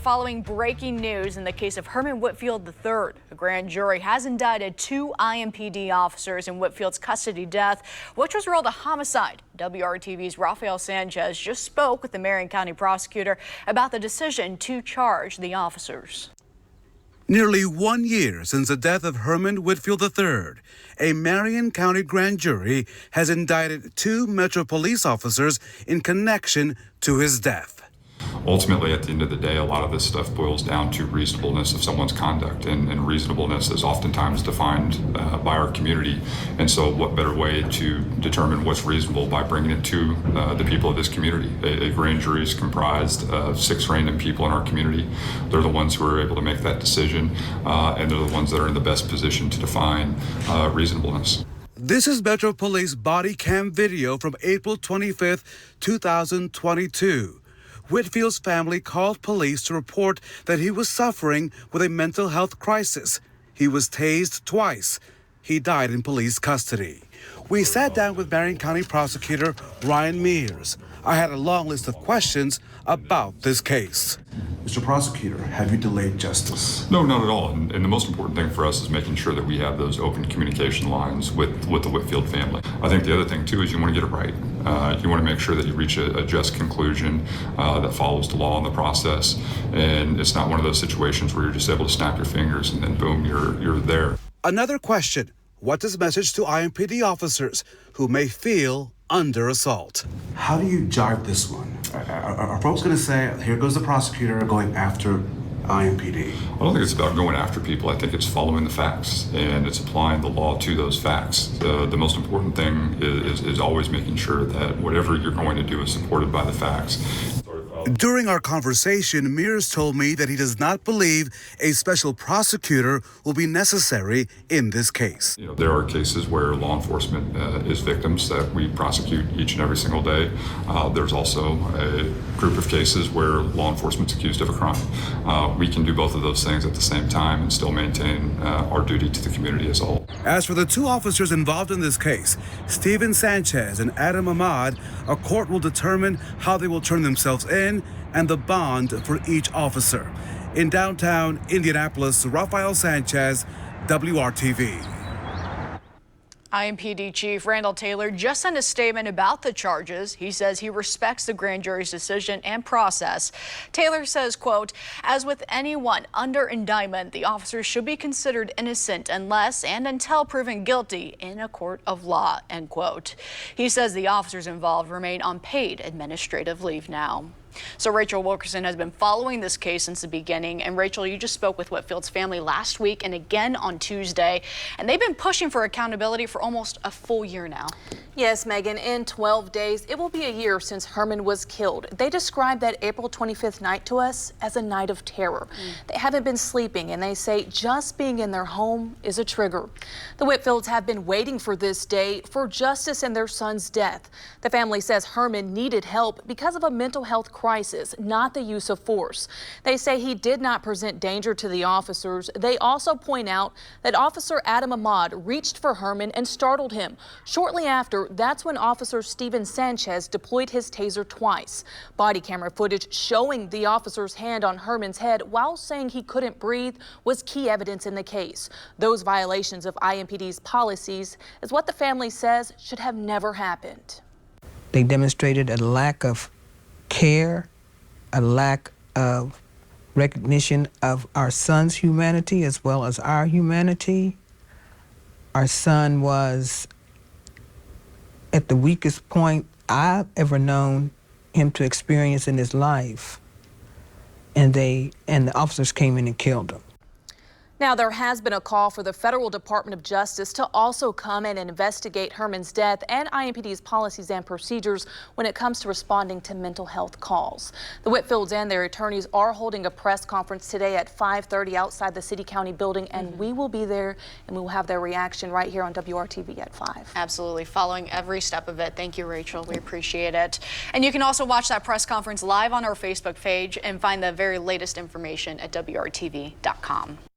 following breaking news in the case of Herman Whitfield III. A grand jury has indicted 2 IMPD officers in Whitfield's custody death, which was ruled a homicide. WRTV's Rafael Sanchez just spoke with the Marion County Prosecutor about the decision to charge the officers. Nearly 1 year since the death of Herman Whitfield III, a Marion County grand jury has indicted 2 Metro police officers in connection to his death. Ultimately, at the end of the day, a lot of this stuff boils down to reasonableness of someone's conduct, and reasonableness is oftentimes defined by our community. And so what better way to determine what's reasonable by bringing it to the people of this community? A grand jury is comprised of 6 random people in our community. They're the ones who are able to make that decision, and they're the ones that are in the best position to define reasonableness. This is Metro Police body cam video from April 25th, 2022. Whitfield's family called police to report that he was suffering with a mental health crisis. He was tased twice. He died in police custody. We sat down with Marion County Prosecutor Ryan Mears. I had a long list of questions about this case. Mr. Prosecutor, have you delayed justice? No, not at all. And the most important thing for us is making sure that we have those open communication lines with the Whitfield family. I think the other thing, too, is you want to get it right. You want to make sure that you reach a just conclusion that follows the law and the process. And it's not one of those situations where you're just able to snap your fingers and then boom, you're there. Another question. What's his message to IMPD officers who may feel under assault? How do you jive this one? Are folks going to say, here goes the prosecutor going after IMPD? I don't think it's about going after people. I think it's following the facts, and it's applying the law to those facts. The most important thing is always making sure that whatever you're going to do is supported by the facts. During our conversation, Mears told me that he does not believe a special prosecutor will be necessary in this case. You know, there are cases where law enforcement is victims that we prosecute each and every single day. There's also a group of cases where law enforcement's accused of a crime. We can do both of those things at the same time and still maintain our duty to the community as a whole. As for the 2 officers involved in this case, Stephen Sanchez and Adam Ahmad, a court will determine how they will turn themselves in and the bond for each officer. In downtown Indianapolis, Rafael Sanchez, WRTV. IMPD Chief Randall Taylor just sent a statement about the charges. He says he respects the grand jury's decision and process. Taylor says, quote, "As with anyone under indictment, the officers should be considered innocent unless and until proven guilty in a court of law," end quote. He says the officers involved remain on paid administrative leave now. So Rachel Wilkerson has been following this case since the beginning. And Rachel, you just spoke with Whitfield's family last week and again on Tuesday. And they've been pushing for accountability for almost a full year now. Yes, Megan, in 12 days, it will be a year since Herman was killed. They described that April 25th night to us as a night of terror. They haven't been sleeping, and they say just being in their home is a trigger. The Whitfields have been waiting for this day for justice in their son's death. The family says Herman needed help because of a mental health crisis, not the use of force. They say he did not present danger to the officers. They also point out that Officer Adam Ahmad reached for Herman and startled him. Shortly after, that's when Officer Stephen Sanchez deployed his taser twice. Body camera footage showing the officer's hand on Herman's head while saying he couldn't breathe was key evidence in the case. Those violations of IMPD's policies is what the family says should have never happened. They demonstrated a lack of care, a lack of recognition of our son's humanity as well as our humanity. Our son was at the weakest point I've ever known him to experience in his life. And the officers came in and killed him. Now, there has been a call for the Federal Department of Justice to also come in and investigate Herman's death and IMPD's policies and procedures when it comes to responding to mental health calls. The Whitfields and their attorneys are holding a press conference today at 5:30 outside the City County building, and we will be there and we will have their reaction right here on WRTV at 5. Absolutely, following every step of it. Thank you, Rachel. We appreciate it. And you can also watch that press conference live on our Facebook page and find the very latest information at WRTV.com.